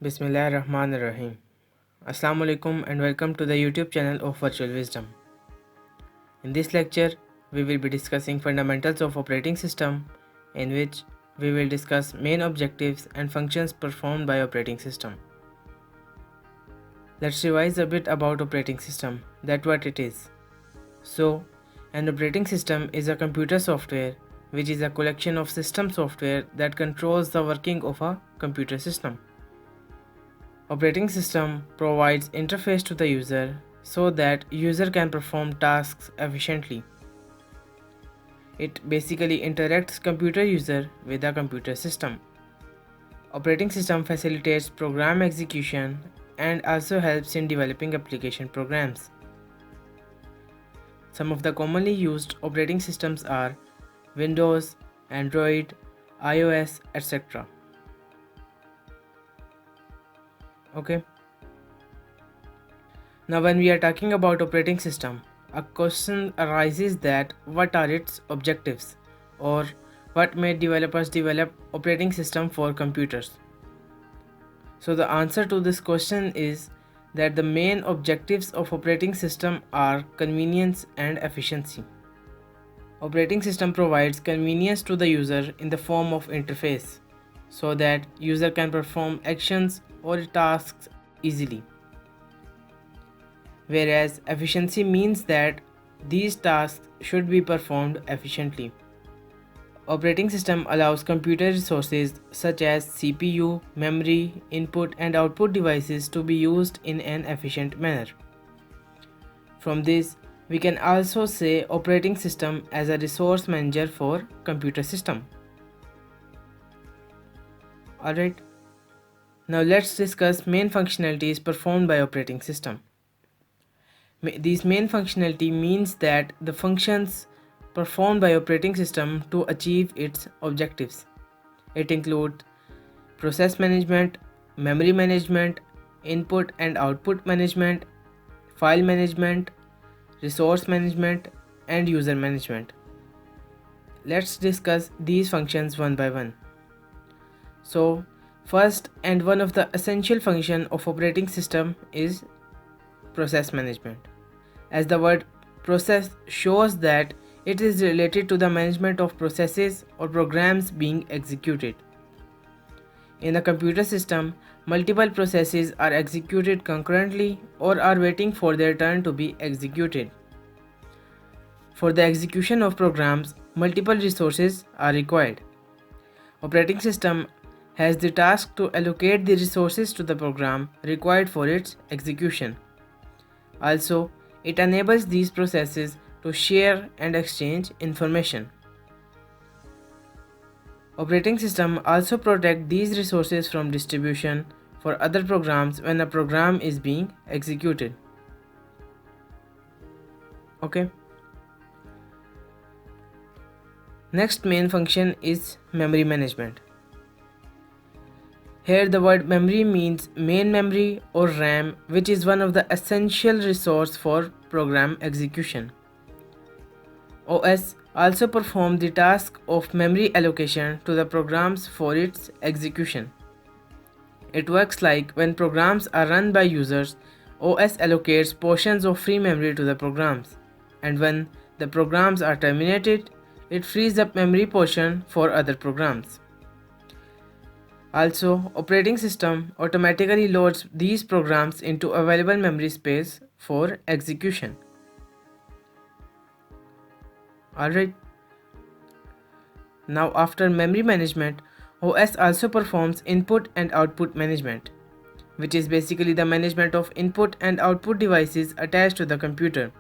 Bismillahirrahmanirrahim. Assalamu alaikum and welcome to the YouTube channel of Virtual Wisdom. In this lecture, we will be discussing fundamentals of operating system, in which we will discuss main objectives and functions performed by operating system. Let's revise a bit about operating system, that what it is. So, an operating system is a computer software which is a collection of system software that controls the working of a computer system. Operating system provides interface to the user so that user can perform tasks efficiently. It basically interacts computer user with the computer system. Operating system facilitates program execution and also helps in developing application programs. Some of the commonly used operating systems are Windows, Android, iOS, etc. Okay. Now when we are talking about operating system, a question arises that what are its objectives, or what made developers develop operating system for computers? So the answer to this question is that the main objectives of operating system are convenience and efficiency. Operating system provides convenience to the user in the form of interface, so that user can perform actions or tasks easily. Whereas efficiency means that these tasks should be performed efficiently. Operating system allows computer resources such as CPU, memory, input and output devices to be used in an efficient manner. From this, we can also say operating system as a resource manager for computer system. Alright. Now let's discuss main functionalities performed by operating system. These main functionality means that the functions performed by operating system to achieve its objectives. It includes process management, memory management, input and output management, file management, resource management, and user management. Let's discuss these functions one by one. So, first and one of the essential function of operating system is process management. As the word process shows that it is related to the management of processes or programs being executed. In a computer system, multiple processes are executed concurrently or are waiting for their turn to be executed. For the execution of programs, multiple resources are required. Operating system has the task to allocate the resources to the program required for its execution. Also, it enables these processes to share and exchange information. Operating system also protect these resources from distribution for other programs when a program is being executed. Okay. Next main function is memory management. Here the word memory means main memory or RAM, which is one of the essential resource for program execution. OS also performs the task of memory allocation to the programs for its execution. It works like when programs are run by users, OS allocates portions of free memory to the programs, and when the programs are terminated, it frees up memory portion for other programs. Also, operating system automatically loads these programs into available memory space for execution. Alright. Now after memory management, OS also performs input and output management, which is basically the management of input and output devices attached to the computer.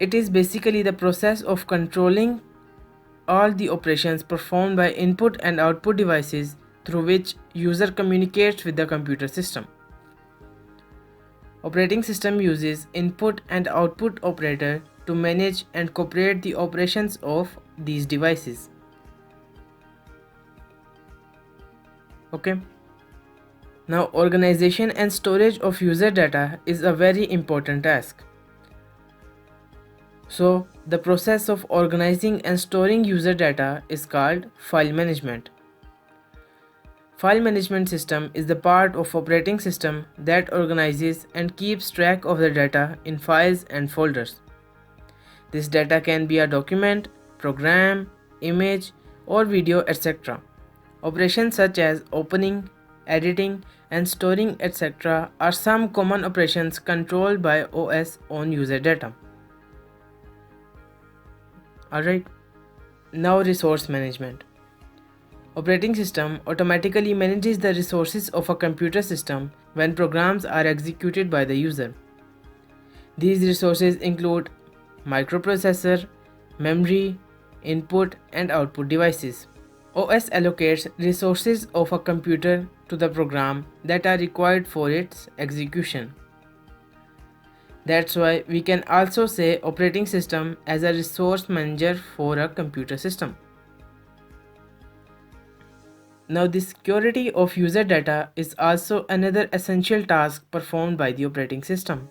It is basically the process of controlling all the operations performed by input and output devices through which user communicates with the computer system. Operating system uses input and output operator to manage and cooperate the operations of these devices. Okay. Now organization and storage of user data is a very important task. So, the process of organizing and storing user data is called file management. File management system is the part of operating system that organizes and keeps track of the data in files and folders. This data can be a document, program, image, or video, etc. Operations such as opening, editing, and storing, etc. are some common operations controlled by OS on user data. Alright, now resource management. Operating system automatically manages the resources of a computer system when programs are executed by the user. These resources include microprocessor, memory, input and output devices. OS allocates resources of a computer to the program that are required for its execution. That's why we can also say operating system as a resource manager for a computer system. Now, the security of user data is also another essential task performed by the operating system.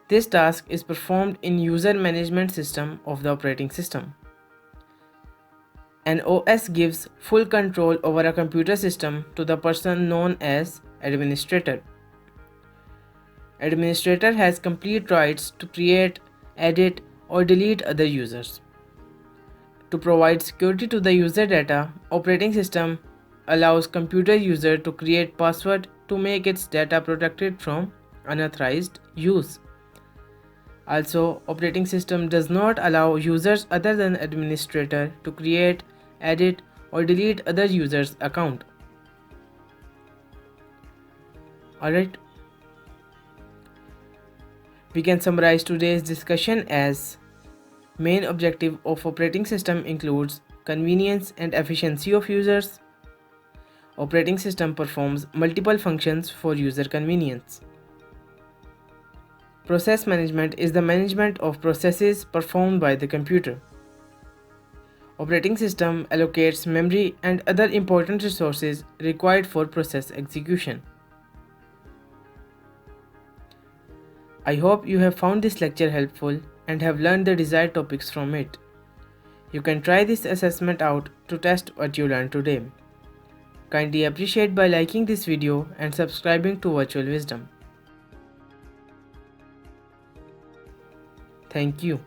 This task is performed in user management system of the operating system. An OS gives full control over a computer system to the person known as administrator. Administrator has complete rights to create, edit, or delete other users. To provide security to the user data, operating system allows computer user to create password to make its data protected from unauthorized use. Also, operating system does not allow users other than administrator to create, edit, or delete other users' account. Alright. We can summarize today's discussion as main objective of operating system includes convenience and efficiency of users. Operating system performs multiple functions for user convenience. Process management is the management of processes performed by the computer. Operating system allocates memory and other important resources required for process execution. I hope you have found this lecture helpful and have learned the desired topics from it. You can try this assessment out to test what you learned today. Kindly appreciate by liking this video and subscribing to Virtual Wisdom. Thank you.